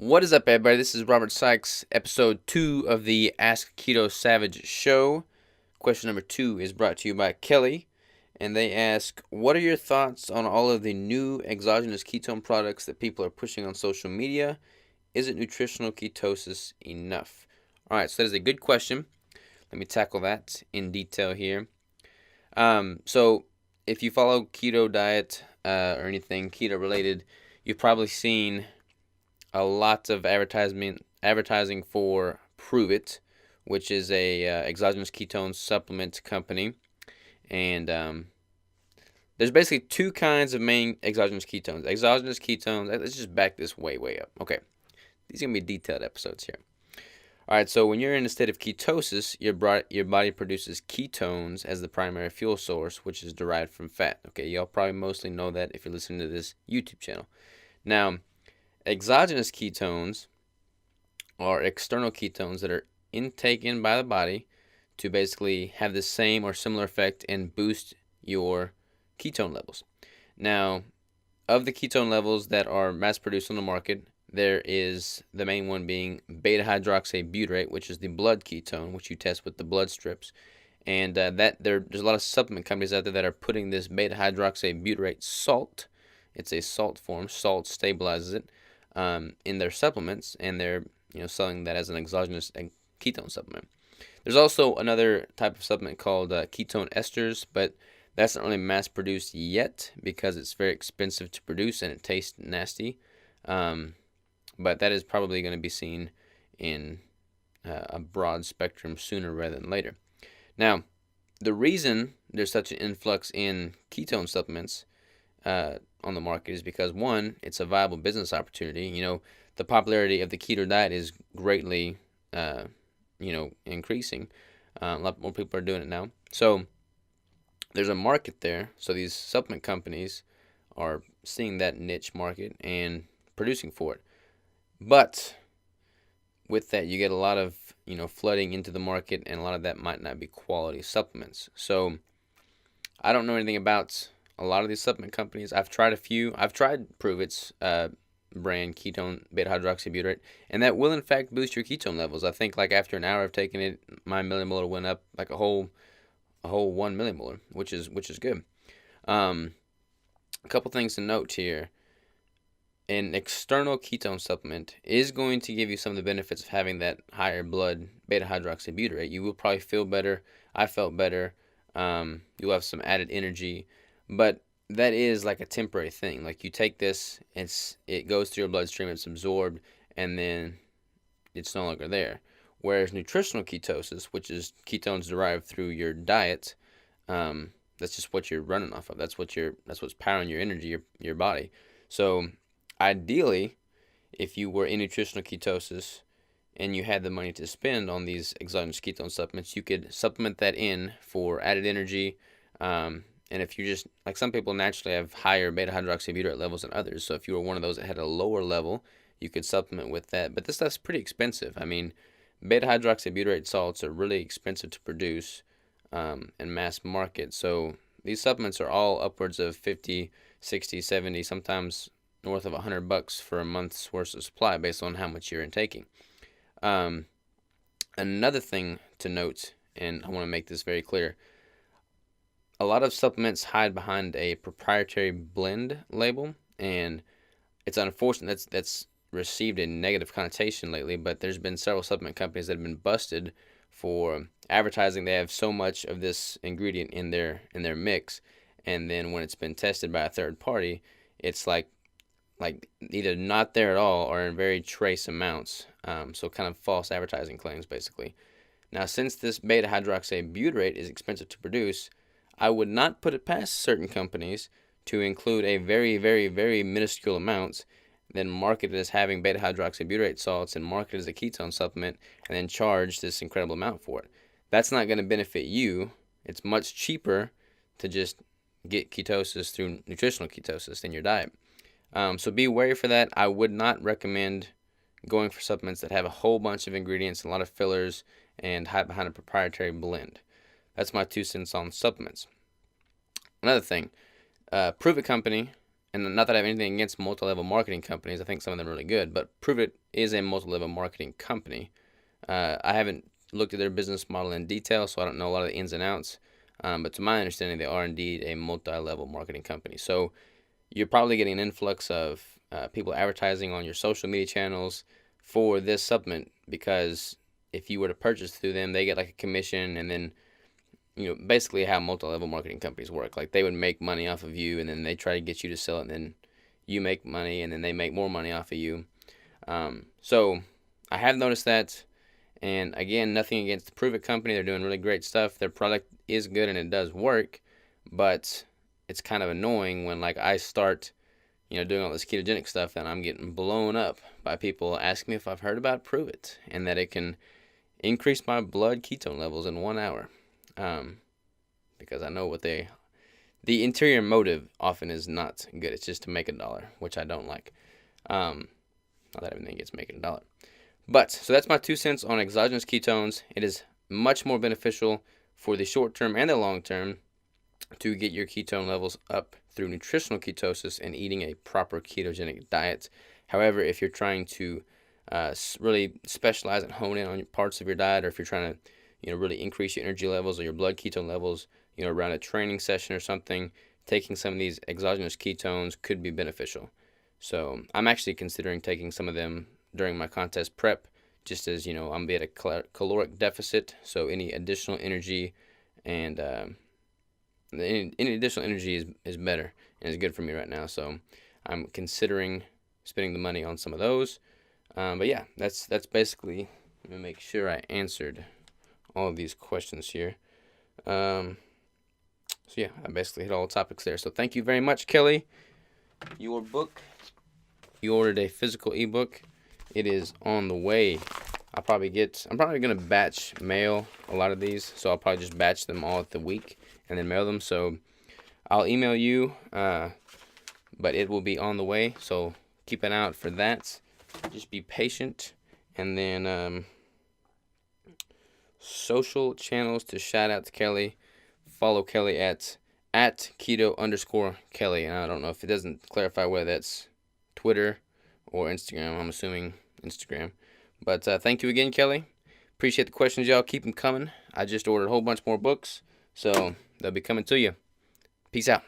What is up, everybody? This is Robert Sykes, episode 2 of the Ask Keto Savage show. Question number 2 is brought to you by Kelly, and they ask, what are your thoughts on all of the new exogenous ketone products that people are pushing on social media? Is it nutritional ketosis enough? All right, so that is a good question. Let me tackle that in detail here. So if you follow keto diet or anything keto related, you've probably seen a lot of advertising for Prove It, which is a exogenous ketone supplement company, and there's basically two kinds of main exogenous ketones. Exogenous ketones. Let's just back this way up. Okay, these are gonna be detailed episodes here. All right, so when you're in a state of ketosis, your body produces ketones as the primary fuel source, which is derived from fat. Okay, y'all probably mostly know that if you're listening to this YouTube channel. Now, exogenous ketones are external ketones that are intaken by the body to basically have the same or similar effect and boost your ketone levels. Now, of the ketone levels that are mass produced on the market, there is the main one being beta hydroxybutyrate, which is the blood ketone, which you test with the blood strips. And there's a lot of supplement companies out there that are putting this beta hydroxybutyrate salt. It's a salt form. Salt stabilizes it in their supplements, and they're selling that as an exogenous ketone supplement. There's also another type of supplement called ketone esters, but that's not really mass produced yet because it's very expensive to produce and it tastes nasty. But that is probably going to be seen in a broad spectrum sooner rather than later. Now, the reason there's such an influx in ketone supplements on the market is because, one, it's a viable business opportunity. The popularity of the keto diet is greatly, increasing. A lot more people are doing it now. So there's a market there. So these supplement companies are seeing that niche market and producing for it. But with that, you get a lot of, flooding into the market, and a lot of that might not be quality supplements. So I don't know anything about a lot of these supplement companies. I've tried a few. I've tried Prove It's brand ketone beta hydroxybutyrate, and that will in fact boost your ketone levels. I think like after an hour of taking it, my millimolar went up like a whole 1 millimolar, which is good. A couple things to note here. An external ketone supplement is going to give you some of the benefits of having that higher blood beta hydroxybutyrate. You will probably feel better. I felt better. You'll have some added energy, but that is like a temporary thing. Like you take this, it goes through your bloodstream, it's absorbed, and then it's no longer there. Whereas nutritional ketosis, which is ketones derived through your diet, that's just what you're running off of. That's what's powering your energy, your body. So ideally, if you were in nutritional ketosis and you had the money to spend on these exogenous ketone supplements, you could supplement that in for added energy. And if you just, like some people naturally have higher beta hydroxybutyrate levels than others, so if you were one of those that had a lower level, you could supplement with that. But this stuff's pretty expensive. I mean, beta hydroxybutyrate salts are really expensive to produce and mass market. So these supplements are all upwards of 50, 60, 70, sometimes north of $100 for a month's worth of supply based on how much you're intaking. Another thing to note, and I want to make this very clear, a lot of supplements hide behind a proprietary blend label, and it's unfortunate that's received a negative connotation lately, but there's been several supplement companies that have been busted for advertising they have so much of this ingredient in their mix, and then when it's been tested by a third party, it's like either not there at all or in very trace amounts. So kind of false advertising claims, basically. Now, since this beta hydroxybutyrate is expensive to produce, I would not put it past certain companies to include a very, very, very minuscule amount, then market it as having beta hydroxybutyrate salts and market it as a ketone supplement, and then charge this incredible amount for it. That's not going to benefit you. It's much cheaper to just get ketosis through nutritional ketosis in your diet. So be wary for that. I would not recommend going for supplements that have a whole bunch of ingredients, a lot of fillers, and hide behind a proprietary blend. That's my 2 cents on supplements. Another thing, Prove It Company and not that I have anything against multi-level marketing companies. I think some of them are really good, but Prove It is a multi-level marketing company. I haven't looked at their business model in detail, so I don't know a lot of the ins and outs. But to my understanding, they are indeed a multi-level marketing company. So you're probably getting an influx of people advertising on your social media channels for this supplement, because if you were to purchase through them, they get like a commission, and then basically how multi-level marketing companies work. Like, they would make money off of you, and then they try to get you to sell it, and then you make money, and then they make more money off of you. So I have noticed that, and again, nothing against the Prove It company. They're doing really great stuff. Their product is good and it does work, but it's kind of annoying when like I start doing all this ketogenic stuff, and I'm getting blown up by people asking me if I've heard about Prove It and that it can increase my blood ketone levels in 1 hour. Because I know what the interior motive often is not good. It's just to make $1, which I don't like. Not that everything gets making $1. But, so that's my 2 cents on exogenous ketones. It is much more beneficial for the short term and the long term to get your ketone levels up through nutritional ketosis and eating a proper ketogenic diet. However, if you're trying to really specialize and hone in on parts of your diet, or if you're trying to really increase your energy levels or your blood ketone levels, around a training session or something, taking some of these exogenous ketones could be beneficial. So I'm actually considering taking some of them during my contest prep, just as, I'm going to be at a caloric deficit, so any additional energy and any additional energy is better and is good for me right now. So I'm considering spending the money on some of those. But yeah, that's basically, let me make sure I answered all of these questions here. So yeah, I basically hit all the topics there. So thank you very much, Kelly. Your book, you ordered a physical ebook. It is on the way. I'm probably going to batch mail a lot of these. So I'll probably just batch them all at the week and then mail them. So I'll email you, but it will be on the way. So keep an eye out for that. Just be patient. And then social channels to shout out to Kelly. Follow Kelly at keto_Kelly. And I don't know if it doesn't clarify whether that's Twitter or Instagram. I'm assuming Instagram. But thank you again, Kelly. Appreciate the questions, y'all. Keep them coming. I just ordered a whole bunch more books, so they'll be coming to you. Peace out.